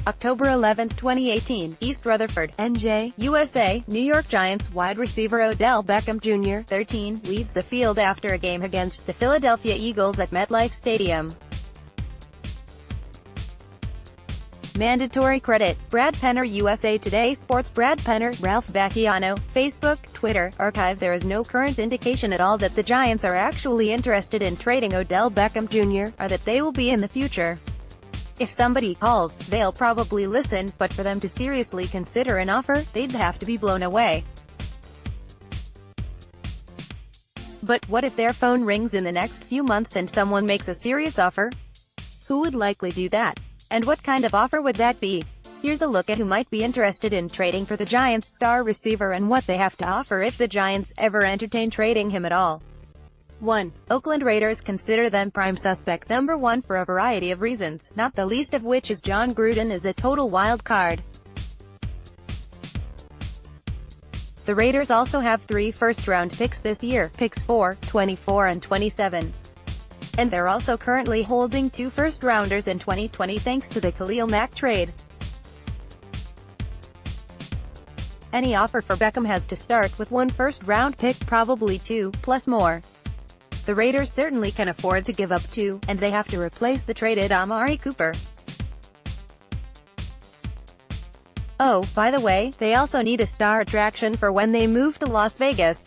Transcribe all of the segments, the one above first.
October 11, 2018, East Rutherford, NJ, USA. New York Giants wide receiver Odell Beckham Jr., 13, leaves the field after a game against the Philadelphia Eagles at MetLife Stadium. Mandatory credit. Brad Penner, USA Today Sports. Brad Penner, Ralph Vacchiano, Facebook, Twitter, Archive. There is no current indication at all that the Giants are actually interested in trading Odell Beckham Jr., or that they will be in the future. If somebody calls, they'll probably listen, but for them to seriously consider an offer, they'd have to be blown away. But what if their phone rings in the next few months and someone makes a serious offer? Who would likely do that? And what kind of offer would that be? Here's a look at who might be interested in trading for the Giants' star receiver and what they have to offer if the Giants ever entertain trading him at all. 1. Oakland Raiders consider them prime suspect number 1 for a variety of reasons, not the least of which is John Gruden is a total wild card. The Raiders also have 3 first-round picks this year, picks 4, 24 and 27. And they're also currently holding 2 first-rounders in 2020 thanks to the Khalil Mack trade. Any offer for Beckham has to start with 1 first-round pick, probably 2, plus more. The Raiders certainly can afford to give up 2, and they have to replace the traded Amari Cooper. Oh, by the way, they also need a star attraction for when they move to Las Vegas.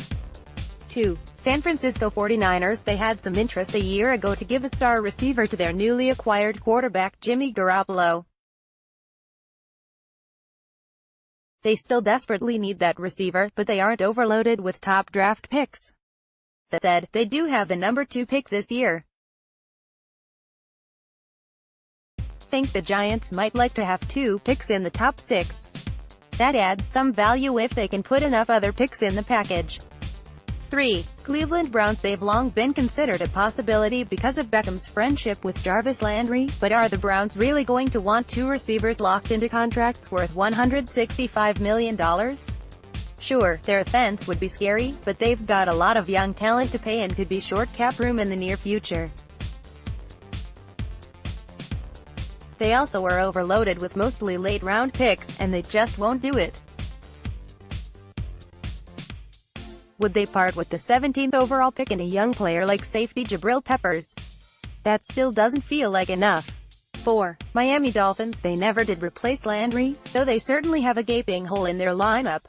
2. San Francisco 49ers. They had some interest a year ago to give a star receiver to their newly acquired quarterback, Jimmy Garoppolo. They still desperately need that receiver, but they aren't overloaded with top draft picks. That said, they do have the number 2 pick this year. Think the Giants might like to have 2 picks in the top 6. That adds some value if they can put enough other picks in the package. 3. Cleveland Browns. They've long been considered a possibility because of Beckham's friendship with Jarvis Landry, but are the Browns really going to want 2 receivers locked into contracts worth $165 million? Sure, their offense would be scary, but they've got a lot of young talent to pay and could be short cap room in the near future. They also are overloaded with mostly late-round picks, and they just won't do it. Would they part with the 17th overall pick and a young player like safety Jabril Peppers? That still doesn't feel like enough. 4. Miami Dolphins. They never did replace Landry, so they certainly have a gaping hole in their lineup.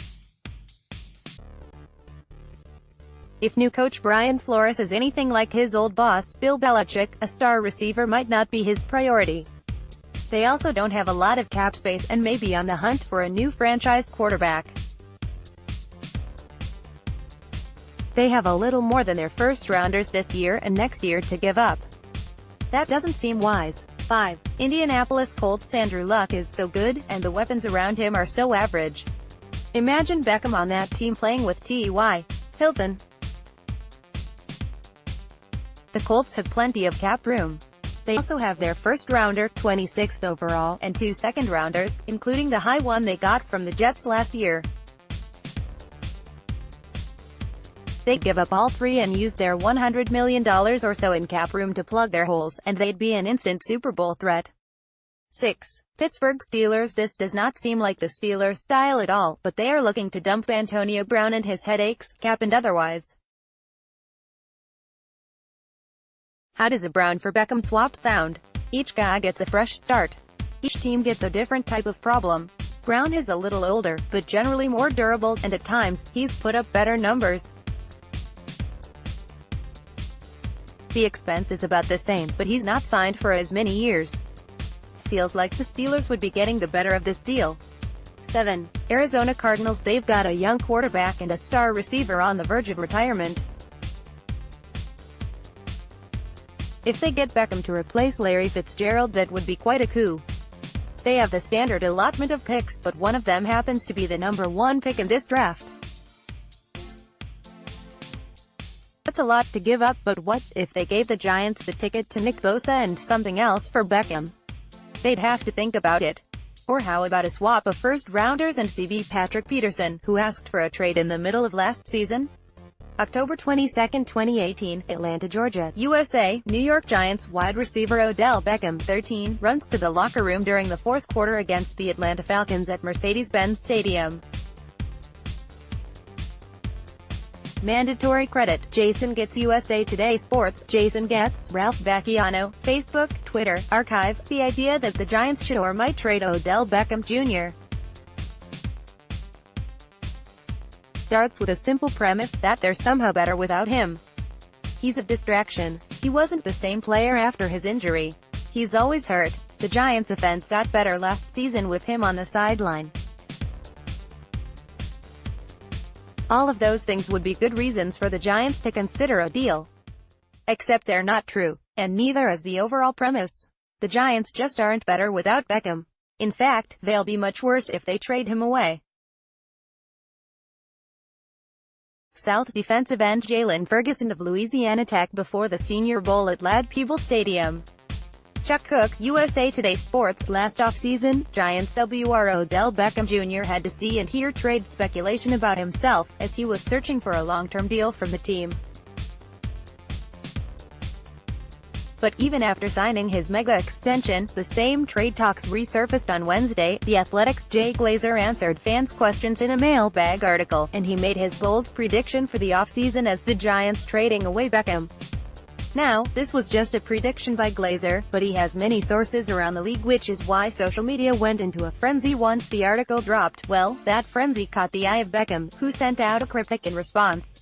If new coach Brian Flores is anything like his old boss, Bill Belichick, a star receiver might not be his priority. They also don't have a lot of cap space and may be on the hunt for a new franchise quarterback. They have a little more than their first-rounders this year and next year to give up. That doesn't seem wise. 5. Indianapolis Colts. Andrew Luck is so good, and the weapons around him are so average. Imagine Beckham on that team playing with T.Y. Hilton. The Colts have plenty of cap room. They also have their first-rounder, 26th overall, and 2 second-rounders, including the high one they got from the Jets last year. They'd give up all 3 and use their $100 million or so in cap room to plug their holes, and they'd be an instant Super Bowl threat. 6. Pittsburgh Steelers. This does not seem like the Steelers' style at all, but they are looking to dump Antonio Brown and his headaches, cap and otherwise. How does a Brown for Beckham swap sound? Each guy gets a fresh start. Each team gets a different type of problem. Brown is a little older, but generally more durable, and at times, he's put up better numbers. The expense is about the same, but he's not signed for as many years. Feels like the Steelers would be getting the better of this deal. 7. Arizona Cardinals. They've got a young quarterback and a star receiver on the verge of retirement. If they get Beckham to replace Larry Fitzgerald, that would be quite a coup. They have the standard allotment of picks, but one of them happens to be the number 1 pick in this draft. That's a lot to give up, but what if they gave the Giants the ticket to Nick Bosa and something else for Beckham? They'd have to think about it. Or how about a swap of first-rounders and CB Patrick Peterson, who asked for a trade in the middle of last season? October 22, 2018, Atlanta, Georgia, USA. New York Giants wide receiver Odell Beckham, 13, runs to the locker room during the fourth quarter against the Atlanta Falcons at Mercedes-Benz Stadium. Mandatory credit, Jason gets USA Today Sports, Jason gets, Ralph Vacchiano, Facebook, Twitter, Archive, the idea that the Giants should or might trade Odell Beckham Jr. starts with a simple premise, that they're somehow better without him. He's a distraction. He wasn't the same player after his injury. He's always hurt. The Giants' offense got better last season with him on the sideline. All of those things would be good reasons for the Giants to consider a deal. Except they're not true. And neither is the overall premise. The Giants just aren't better without Beckham. In fact, they'll be much worse if they trade him away. South defensive end Jalen Ferguson of Louisiana Tech before the Senior Bowl at Ladd-Peebles Stadium. Chuck Cook, USA Today Sports. Last offseason, Giants WR Odell Beckham Jr. had to see and hear trade speculation about himself, as he was searching for a long-term deal from the team. But even after signing his mega extension, the same trade talks resurfaced on Wednesday. The Athletic's Jay Glazer answered fans' questions in a mailbag article, and he made his bold prediction for the offseason as the Giants trading away Beckham. Now, this was just a prediction by Glazer, but he has many sources around the league, which is why social media went into a frenzy once the article dropped. Well, that frenzy caught the eye of Beckham, who sent out a cryptic in response.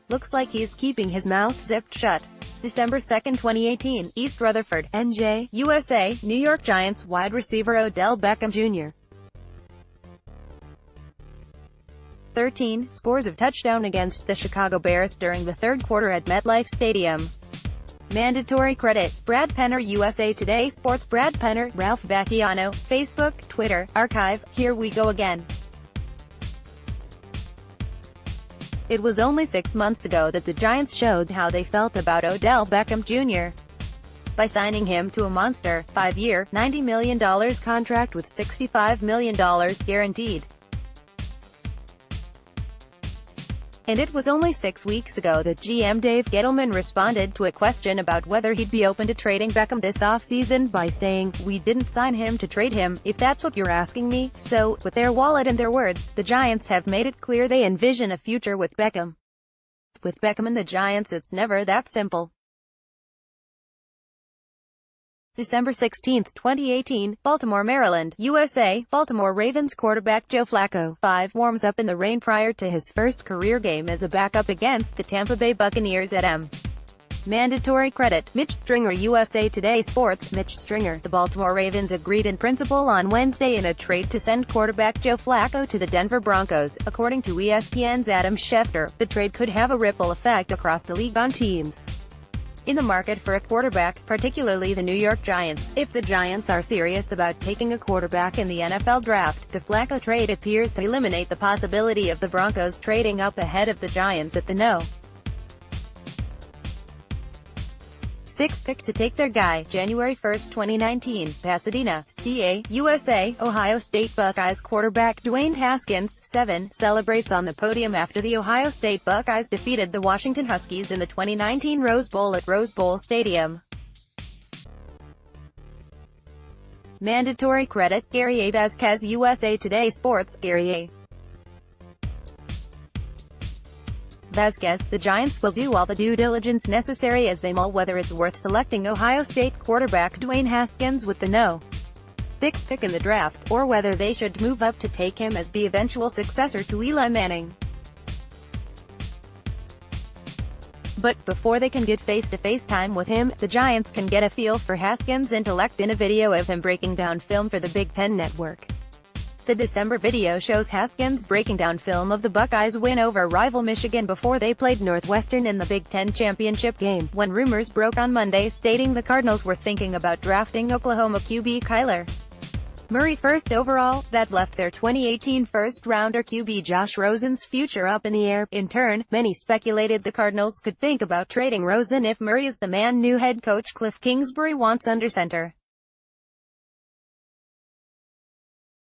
Looks like he's keeping his mouth zipped shut. December 2, 2018, East Rutherford, NJ, USA. New York Giants wide receiver Odell Beckham Jr. 13, scores a touchdown against the Chicago Bears during the third quarter at MetLife Stadium. Mandatory credit, Brad Penner, USA Today Sports. Brad Penner, Ralph Vacchiano, Facebook, Twitter, Archive. Here we go again. It was only 6 months ago that the Giants showed how they felt about Odell Beckham Jr. by signing him to a monster, 5-year, $90 million contract with $65 million guaranteed. And it was only 6 weeks ago that GM Dave Gettleman responded to a question about whether he'd be open to trading Beckham this offseason by saying, "We didn't sign him to trade him, if that's what you're asking me." So, with their wallet and their words, the Giants have made it clear they envision a future with Beckham. With Beckham and the Giants, it's never that simple. December 16, 2018, Baltimore, Maryland, USA. Baltimore Ravens quarterback Joe Flacco, 5, warms up in the rain prior to his first career game as a backup against the Tampa Bay Buccaneers at M. Mandatory credit, Mitch Stringer, USA Today Sports. Mitch Stringer, the Baltimore Ravens agreed in principle on Wednesday in a trade to send quarterback Joe Flacco to the Denver Broncos. According to ESPN's Adam Schefter, the trade could have a ripple effect across the league on teams in the market for a quarterback, particularly the New York Giants. If the Giants are serious about taking a quarterback in the NFL draft, the Flacco trade appears to eliminate the possibility of the Broncos trading up ahead of the Giants at the No. 6 pick to take their guy. January 1, 2019, Pasadena, CA, USA. Ohio State Buckeyes quarterback Dwayne Haskins, 7, celebrates on the podium after the Ohio State Buckeyes defeated the Washington Huskies in the 2019 Rose Bowl at Rose Bowl Stadium. Mandatory credit, Gary A. Vasquez, USA Today Sports. Gary A. Vasquez, the Giants will do all the due diligence necessary as they mull whether it's worth selecting Ohio State quarterback Dwayne Haskins with the No. 6 pick in the draft, or whether they should move up to take him as the eventual successor to Eli Manning. But before they can get face-to-face time with him, the Giants can get a feel for Haskins' intellect in a video of him breaking down film for the Big Ten Network. The December video shows Haskins breaking down film of the Buckeyes' win over rival Michigan before they played Northwestern in the Big Ten championship game, when rumors broke on Monday stating the Cardinals were thinking about drafting Oklahoma QB Kyler Murray first overall. That left their 2018 first-rounder QB Josh Rosen's future up in the air. In turn, many speculated the Cardinals could think about trading Rosen if Murray is the man new head coach Cliff Kingsbury wants under center.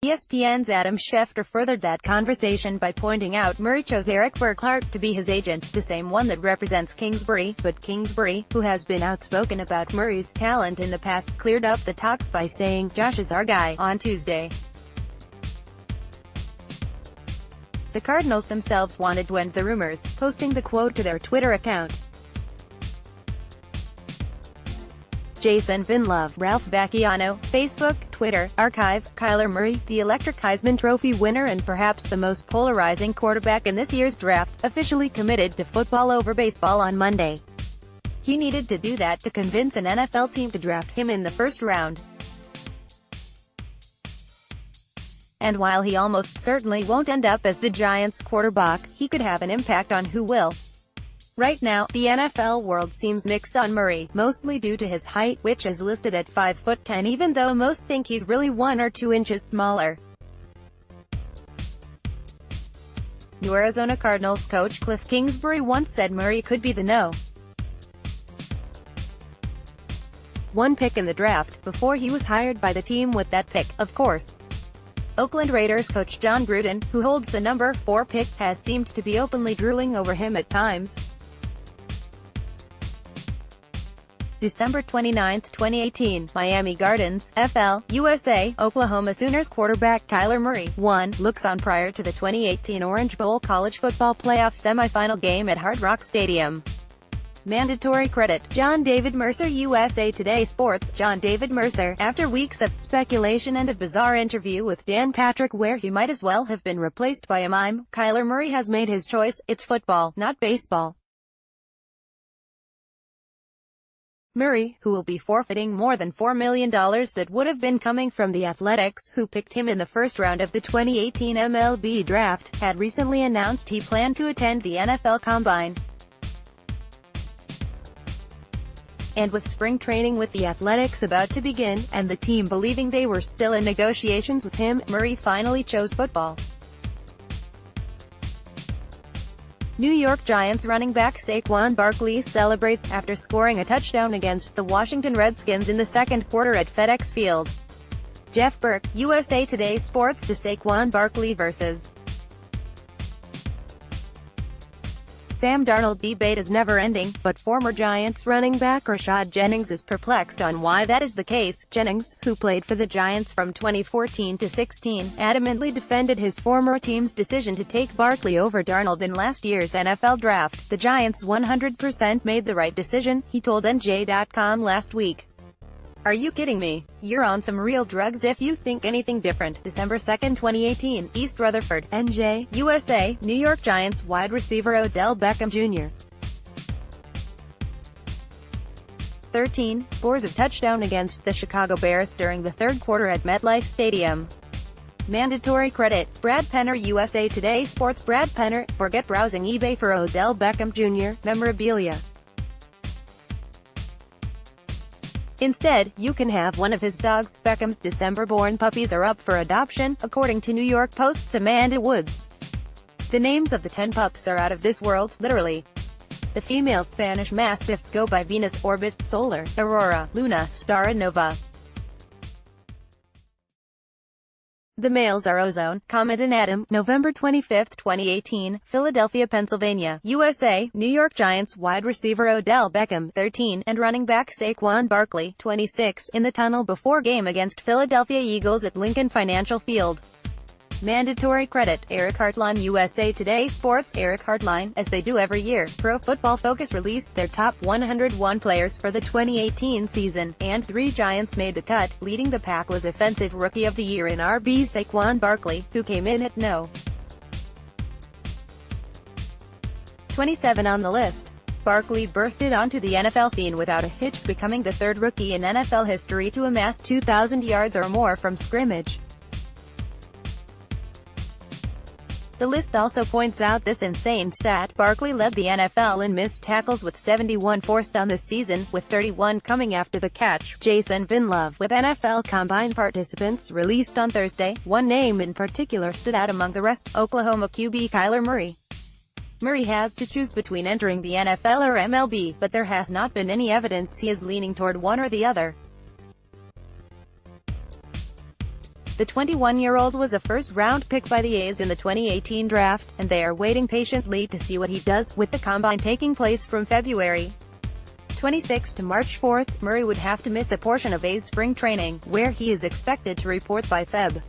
ESPN's Adam Schefter furthered that conversation by pointing out Murray chose Eric Burkhart to be his agent, the same one that represents Kingsbury, but Kingsbury, who has been outspoken about Murray's talent in the past, cleared up the talks by saying, "Josh is our guy," on Tuesday. The Cardinals themselves wanted to end the rumors, posting the quote to their Twitter account. Jason Vinlove, Ralph Vacchiano, Facebook, Twitter, Archive, Kyler Murray, the electric Heisman Trophy winner and perhaps the most polarizing quarterback in this year's draft, officially committed to football over baseball on Monday. He needed to do that to convince an NFL team to draft him in the first round. And while he almost certainly won't end up as the Giants' quarterback, he could have an impact on who will. Right now, the NFL world seems mixed on Murray, mostly due to his height, which is listed at 5'10", even though most think he's really 1 or 2 inches smaller. New Arizona Cardinals coach Cliff Kingsbury once said Murray could be the No. 1 pick in the draft, before he was hired by the team with that pick, of course. Oakland Raiders coach John Gruden, who holds the number 4 pick, has seemed to be openly drooling over him at times. December 29, 2018, Miami Gardens, FL, USA, Oklahoma Sooners quarterback Kyler Murray, 1, looks on prior to the 2018 Orange Bowl college football playoff semifinal game at Hard Rock Stadium. Mandatory credit, John David Mercer USA Today Sports, John David Mercer, after weeks of speculation and a bizarre interview with Dan Patrick where he might as well have been replaced by a mime, Kyler Murray has made his choice, it's football, not baseball. Murray, who will be forfeiting more than $4 million that would have been coming from the Athletics, who picked him in the first round of the 2018 MLB draft, had recently announced he planned to attend the NFL Combine. And with spring training with the Athletics about to begin, and the team believing they were still in negotiations with him, Murray finally chose football. New York Giants running back Saquon Barkley celebrates after scoring a touchdown against the Washington Redskins in the second quarter at FedEx Field. Jeff Burke, USA Today Sports. The Saquon Barkley vs. Sam Darnold debate is never-ending, but former Giants running back Rashad Jennings is perplexed on why that is the case. Jennings, who played for the Giants from 2014 to 16, adamantly defended his former team's decision to take Barkley over Darnold in last year's NFL draft. "The Giants 100% made the right decision," he told NJ.com last week. "Are you kidding me? You're on some real drugs if you think anything different." December 2, 2018, East Rutherford, NJ, USA, New York Giants wide receiver Odell Beckham Jr. 13, scores a touchdown against the Chicago Bears during the third quarter at MetLife Stadium. Mandatory credit, Brad Penner USA Today Sports. Brad Penner, forget browsing eBay for Odell Beckham Jr. memorabilia. Instead, you can have one of his dogs. Beckham's December-born puppies are up for adoption, according to New York Post's Amanda Woods. The names of the 10 pups are out of this world, literally. The female Spanish Mastiffs go by Venus, Orbit, Solar, Aurora, Luna, Star and Nova. The males are Ozone, Comet and Atom. November 25, 2018, Philadelphia, Pennsylvania, USA, New York Giants wide receiver Odell Beckham, 13, and running back Saquon Barkley, 26, in the tunnel before game against Philadelphia Eagles at Lincoln Financial Field. Mandatory credit, Eric Hartline USA Today Sports. Eric Hartline, as they do every year, Pro Football Focus released their top 101 players for the 2018 season, and 3 Giants made the cut. Leading the pack was Offensive Rookie of the Year in RB Saquon Barkley, who came in at No. 27 on the list. Barkley bursted onto the NFL scene without a hitch, becoming the 3rd rookie in NFL history to amass 2,000 yards or more from scrimmage. The list also points out this insane stat: Barkley led the NFL in missed tackles with 71 forced on this season, with 31 coming after the catch. Jason Vinlove, with NFL Combine participants released on Thursday, one name in particular stood out among the rest: Oklahoma QB Kyler Murray. Murray has to choose between entering the NFL or MLB, but there has not been any evidence he is leaning toward one or the other. The 21-year-old was a first-round pick by the A's in the 2018 draft, and they are waiting patiently to see what he does, with the combine taking place from February 26 to March 4. Murray would have to miss a portion of A's spring training, where he is expected to report by Feb.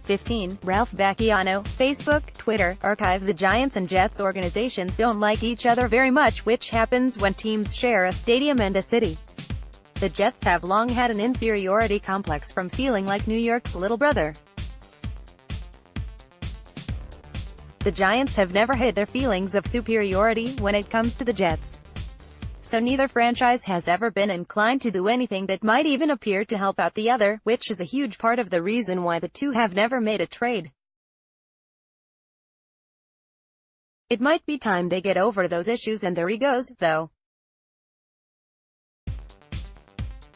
15. Ralph Vacchiano, Facebook, Twitter, archive. The Giants and Jets organizations don't like each other very much, which happens when teams share a stadium and a city. The Jets have long had an inferiority complex from feeling like New York's little brother. The Giants have never hid their feelings of superiority when it comes to the Jets. So neither franchise has ever been inclined to do anything that might even appear to help out the other, which is a huge part of the reason why the two have never made a trade. It might be time they get over those issues and their egos, though.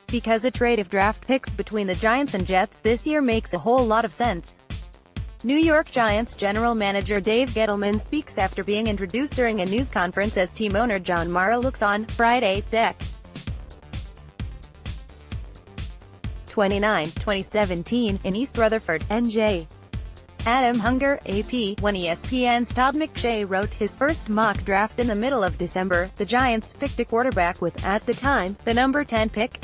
Because a trade of draft picks between the Giants and Jets this year makes a whole lot of sense. New York Giants general manager Dave Gettleman speaks after being introduced during a news conference as team owner John Mara looks on, Friday, Dec. 29, 2017, in East Rutherford, NJ. Adam Hunger, AP, when ESPN's Todd McShay wrote his first mock draft in the middle of December, the Giants picked a quarterback with, at the time, the number 10 pick.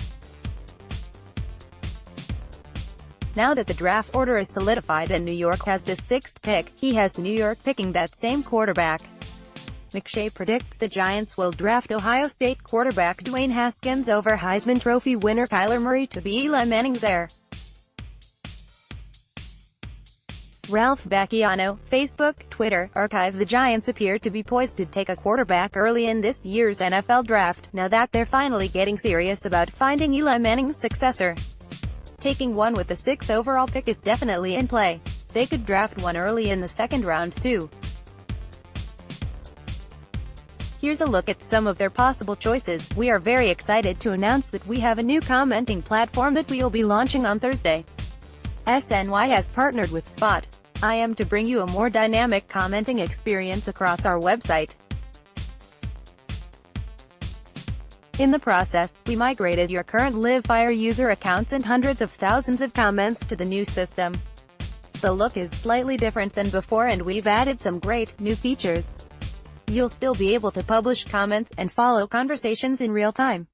Now that the draft order is solidified and New York has the 6th pick, he has New York picking that same quarterback. McShay predicts the Giants will draft Ohio State quarterback Dwayne Haskins over Heisman Trophy winner Kyler Murray to be Eli Manning's heir. Ralph Vacchiano, Facebook, Twitter, archive. The Giants appear to be poised to take a quarterback early in this year's NFL draft, now that they're finally getting serious about finding Eli Manning's successor. Taking one with the 6th overall pick is definitely in play. They could draft one early in the second round, too. Here's a look at some of their possible choices. We are very excited to announce that we have a new commenting platform that we'll be launching on Thursday. SNY has partnered with Spot.im to bring you a more dynamic commenting experience across our website. In the process, we migrated your current LiveFire user accounts and hundreds of thousands of comments to the new system. The look is slightly different than before and we've added some great, new features. You'll still be able to publish comments and follow conversations in real time.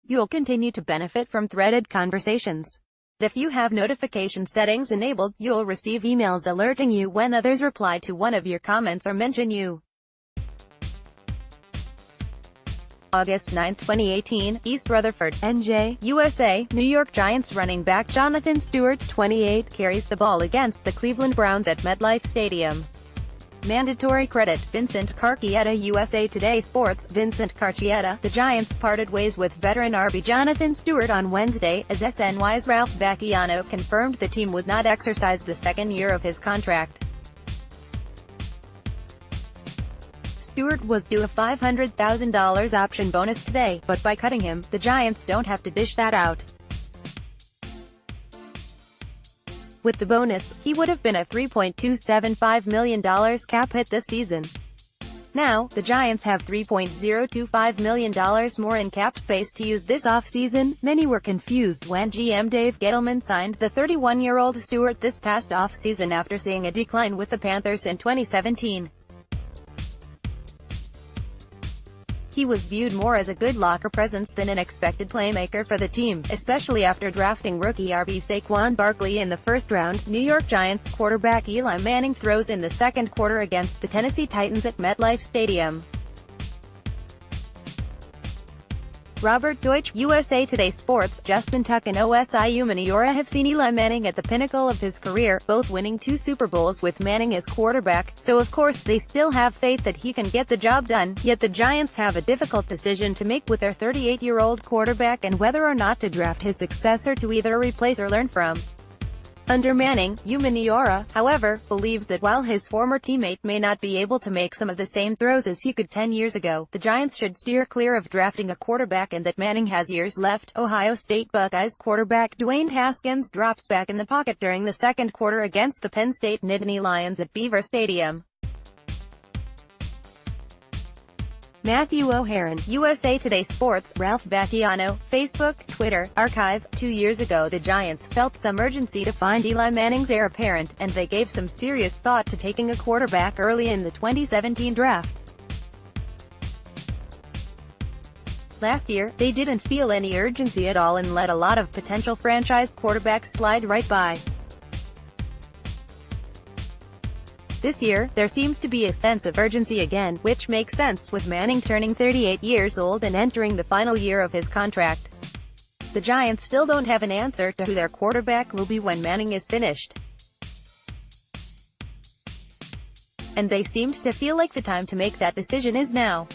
You'll continue to benefit from threaded conversations. If you have notification settings enabled, you'll receive emails alerting you when others reply to one of your comments or mention you. August 9, 2018, East Rutherford, NJ, USA. New York Giants running back Jonathan Stewart, 28, carries the ball against the Cleveland Browns at MetLife Stadium. Mandatory credit, Vincent Carcietta. USA Today Sports, Vincent Carcietta. The Giants parted ways with veteran RB Jonathan Stewart on Wednesday, as SNY's Ralph Vacchiano confirmed the team would not exercise the second year of his contract. Stewart was due a $500,000 option bonus today, but by cutting him, the Giants don't have to dish that out. With the bonus, he would have been a $3.275 million cap hit this season. Now, the Giants have $3.025 million more in cap space to use this offseason. Many were confused when GM Dave Gettleman signed the 31-year-old Stewart this past offseason after seeing a decline with the Panthers in 2017. He was viewed more as a good locker presence than an expected playmaker for the team, especially after drafting rookie RB Saquon Barkley in the first round. New York Giants quarterback Eli Manning throws in the second quarter against the Tennessee Titans at MetLife Stadium. Robert Deutsch, USA Today Sports. Justin Tuck and Osi Umenyiora have seen Eli Manning at the pinnacle of his career, both winning 2 Super Bowls with Manning as quarterback, so of course they still have faith that he can get the job done. Yet the Giants have a difficult decision to make with their 38-year-old quarterback and whether or not to draft his successor to either replace or learn from. Under Manning, Umenyiora, however, believes that while his former teammate may not be able to make some of the same throws as he could 10 years ago, the Giants should steer clear of drafting a quarterback and that Manning has years left. Ohio State Buckeyes quarterback Dwayne Haskins drops back in the pocket during the second quarter against the Penn State Nittany Lions at Beaver Stadium. Matthew O'Haron, USA Today Sports, Ralph Vacchiano, Facebook, Twitter, Archive. 2 years ago the Giants felt some urgency to find Eli Manning's heir apparent, and they gave some serious thought to taking a quarterback early in the 2017 draft. Last year, they didn't feel any urgency at all and let a lot of potential franchise quarterbacks slide right by. This year, there seems to be a sense of urgency again, which makes sense with Manning turning 38 years old and entering the final year of his contract. The Giants still don't have an answer to who their quarterback will be when Manning is finished, and they seemed to feel like the time to make that decision is now.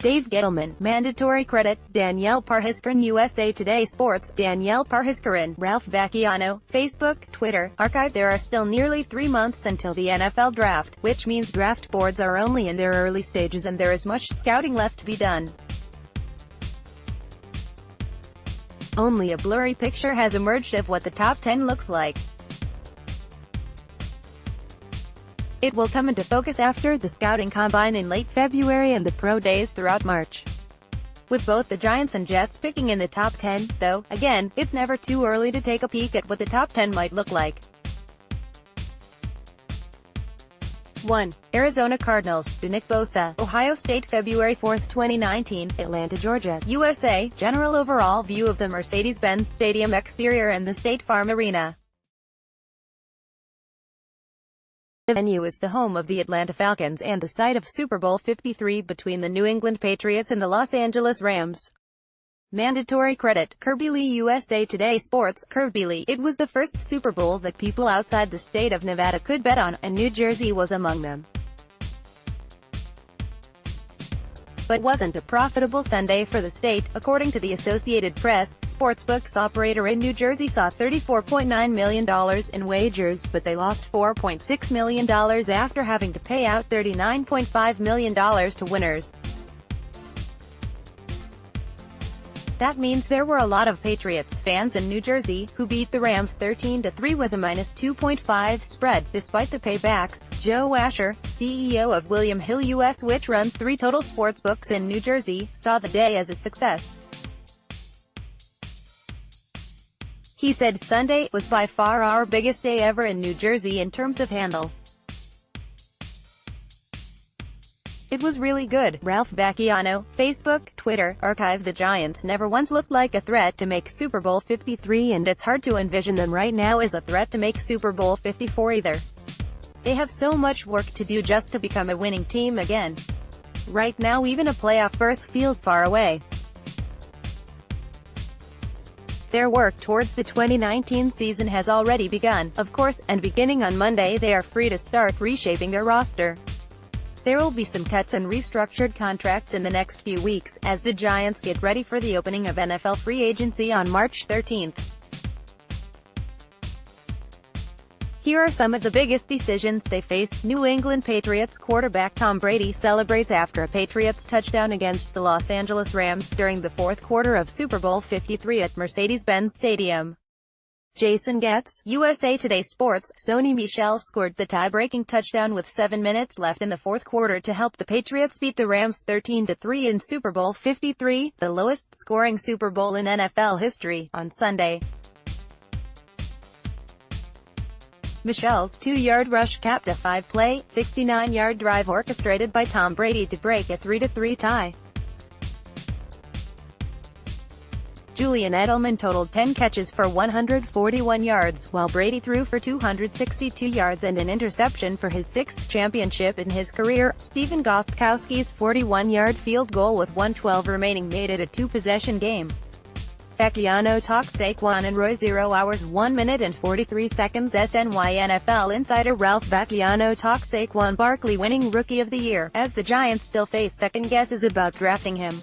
Dave Gettleman, mandatory credit, Danielle Parhiskaran, USA Today Sports, Danielle Parhiskaran, Ralph Vacchiano, Facebook, Twitter, Archive. There are still nearly 3 months until the NFL draft, which means draft boards are only in their early stages and there is much scouting left to be done. Only a blurry picture has emerged of what the top 10 looks like. It will come into focus after the scouting combine in late February and the pro days throughout March. With both the Giants and Jets picking in the top 10, though, again, it's never too early to take a peek at what the top 10 might look like. 1. Arizona Cardinals, Nick Bosa, Ohio State, February 4, 2019, Atlanta, Georgia, USA. General overall view of the Mercedes-Benz Stadium exterior and the State Farm Arena. The venue is the home of the Atlanta Falcons and the site of Super Bowl 53 between the New England Patriots and the Los Angeles Rams. Mandatory credit, Kirby Lee, USA Today Sports, Kirby Lee. It was the first Super Bowl that people outside the state of Nevada could bet on, and New Jersey was among them. But wasn't a profitable Sunday for the state, according to the Associated Press. Sportsbooks operator in New Jersey saw $34.9 million in wagers, but they lost $4.6 million after having to pay out $39.5 million to winners. That means there were a lot of Patriots fans in New Jersey, who beat the Rams 13-3 with a -2.5 spread, despite the paybacks. Joe Asher, CEO of William Hill US, which runs 3 total sportsbooks in New Jersey, saw the day as a success. He said Sunday was by far our biggest day ever in New Jersey in terms of handle. It was really good. Ralph Vacchiano, Facebook, Twitter, Archive. The Giants never once looked like a threat to make Super Bowl 53, and it's hard to envision them right now as a threat to make Super Bowl 54 either. They have so much work to do just to become a winning team again. Right now even a playoff berth feels far away. Their work towards the 2019 season has already begun, of course, and beginning on Monday they are free to start reshaping their roster. There will be some cuts and restructured contracts in the next few weeks, as the Giants get ready for the opening of NFL free agency on March 13. Here are some of the biggest decisions they face. New England Patriots quarterback Tom Brady celebrates after a Patriots touchdown against the Los Angeles Rams during the fourth quarter of Super Bowl 53 at Mercedes-Benz Stadium. Jason Getz, USA Today Sports, Sony Michel scored the tie-breaking touchdown with 7 minutes left in the fourth quarter to help the Patriots beat the Rams 13-3 in Super Bowl 53, the lowest-scoring Super Bowl in NFL history, on Sunday. Michel's 2-yard rush capped a 5-play, 69-yard drive orchestrated by Tom Brady to break a 3-3 tie. Julian Edelman totaled 10 catches for 141 yards, while Brady threw for 262 yards and an interception for his 6th championship in his career. Stephen Gostkowski's 41-yard field goal with 1:12 remaining made it a 2-possession game. Vacchiano talks Saquon and Roy. 0 hours 1 minute and 43 seconds. SNY NFL insider Ralph Vacchiano talks Saquon Barkley winning Rookie of the Year, as the Giants still face second guesses about drafting him.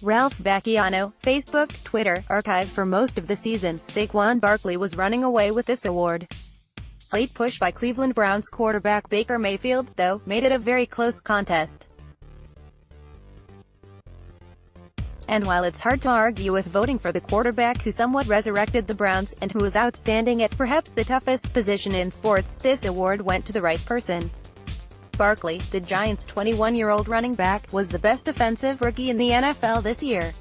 Ralph Vacchiano, Facebook, Twitter, Archive. For most of the season, Saquon Barkley was running away with this award. Late push by Cleveland Browns quarterback Baker Mayfield, though, made it a very close contest. And while it's hard to argue with voting for the quarterback who somewhat resurrected the Browns, and who is outstanding at perhaps the toughest position in sports, this award went to the right person. Barkley, the Giants' 21-year-old running back, was the best offensive rookie in the NFL this year.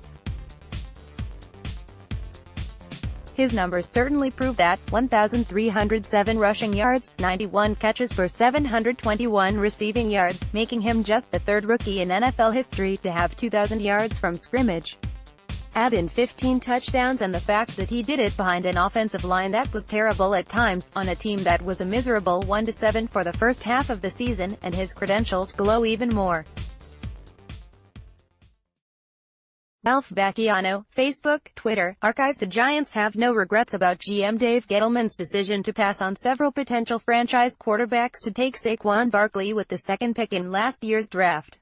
His numbers certainly prove that: 1,307 rushing yards, 91 catches for 721 receiving yards, making him just the third rookie in NFL history to have 2,000 yards from scrimmage. Add in 15 touchdowns and the fact that he did it behind an offensive line that was terrible at times, on a team that was a miserable 1-7 for the first half of the season, and his credentials glow even more. Ralph Bacchiano, Facebook, Twitter, Archive. The Giants have no regrets about GM Dave Gettleman's decision to pass on several potential franchise quarterbacks to take Saquon Barkley with the second pick in last year's draft.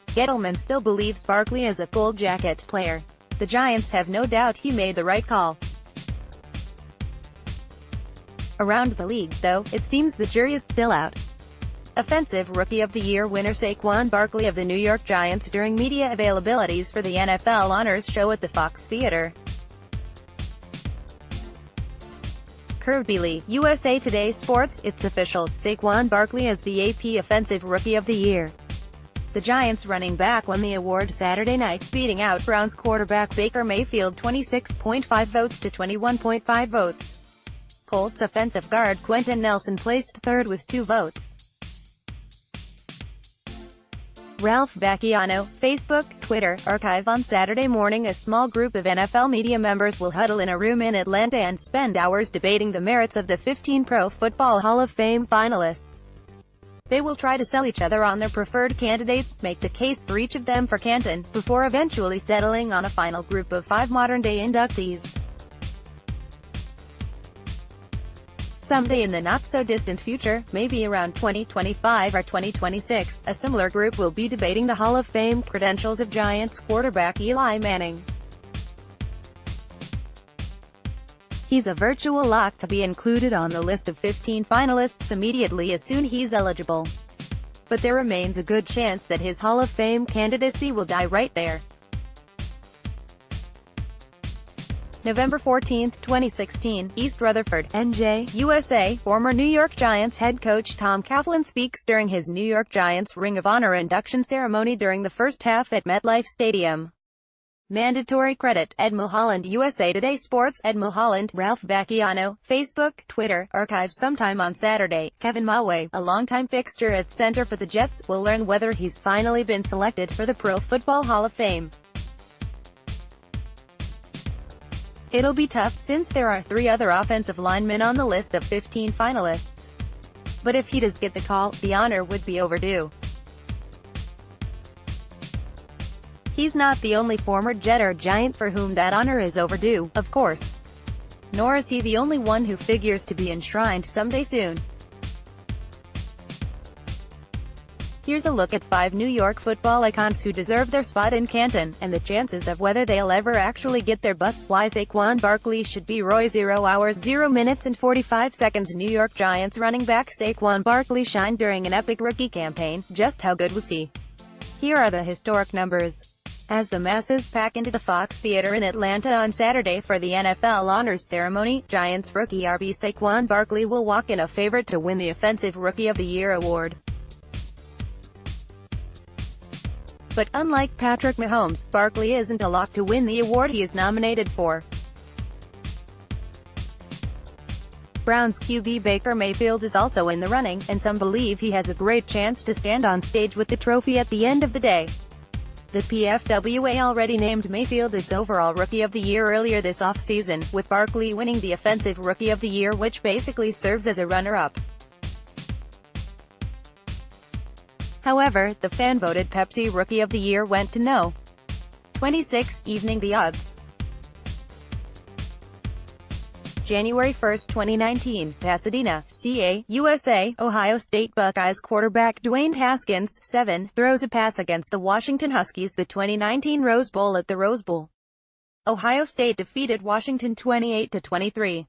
Gettleman still believes Barkley is a gold jacket player. The Giants have no doubt he made the right call. Around the league, though, it seems the jury is still out. Offensive Rookie of the Year winner Saquon Barkley of the New York Giants during media availabilities for the NFL Honors Show at the Fox Theater. Kirby Lee, USA Today Sports. It's official, Saquon Barkley is the AP Offensive Rookie of the Year. The Giants running back won the award Saturday night, beating out Browns quarterback Baker Mayfield 26.5 votes to 21.5 votes. Colts offensive guard Quentin Nelson placed third with 2 votes. Ralph Bacchiano, Facebook, Twitter, Archive. On Saturday morning, a small group of NFL media members will huddle in a room in Atlanta and spend hours debating the merits of the 15 Pro Football Hall of Fame finalists. They will try to sell each other on their preferred candidates, make the case for each of them for Canton, before eventually settling on a final group of 5 modern-day inductees. Someday in the not-so-distant future, maybe around 2025 or 2026, a similar group will be debating the Hall of Fame credentials of Giants quarterback Eli Manning. He's a virtual lock to be included on the list of 15 finalists immediately as soon as he's eligible. But there remains a good chance that his Hall of Fame candidacy will die right there. November 14, 2016, East Rutherford, NJ, USA. Former New York Giants head coach Tom Coughlin speaks during his New York Giants Ring of Honor induction ceremony during the first half at MetLife Stadium. Mandatory credit, Ed Mulholland, USA Today Sports. Ed Mulholland, Ralph Bacchiano, Facebook, Twitter, Archive. Sometime on Saturday, Kevin Mulway, a longtime fixture at center for the Jets, will learn whether he's finally been selected for the Pro Football Hall of Fame. It'll be tough, since there are 3 other offensive linemen on the list of 15 finalists. But if he does get the call, the honor would be overdue. He's not the only former Jet or Giant for whom that honor is overdue, of course. Nor is he the only one who figures to be enshrined someday soon. Here's a look at 5 New York football icons who deserve their spot in Canton, and the chances of whether they'll ever actually get their bus. Why Saquon Barkley should be Roy. 0 hours 0 minutes and 45 seconds. New York Giants running back Saquon Barkley shined during an epic rookie campaign. Just how good was he? Here are the historic numbers. As the masses pack into the Fox Theater in Atlanta on Saturday for the NFL Honors Ceremony, Giants rookie RB Saquon Barkley will walk in a favorite to win the Offensive Rookie of the Year award. But unlike Patrick Mahomes, Barkley isn't a lock to win the award he is nominated for. Browns QB Baker Mayfield is also in the running, and some believe he has a great chance to stand on stage with the trophy at the end of the day. The PFWA already named Mayfield its overall Rookie of the Year earlier this offseason, with Barkley winning the Offensive Rookie of the Year, which basically serves as a runner-up. However, the fan-voted Pepsi Rookie of the Year went to no. 26, evening the odds. January 1, 2019, Pasadena, CA, USA. Ohio State Buckeyes quarterback Dwayne Haskins, 7, throws a pass against the Washington Huskies. The 2019 Rose Bowl. At the Rose Bowl, Ohio State defeated Washington 28-23.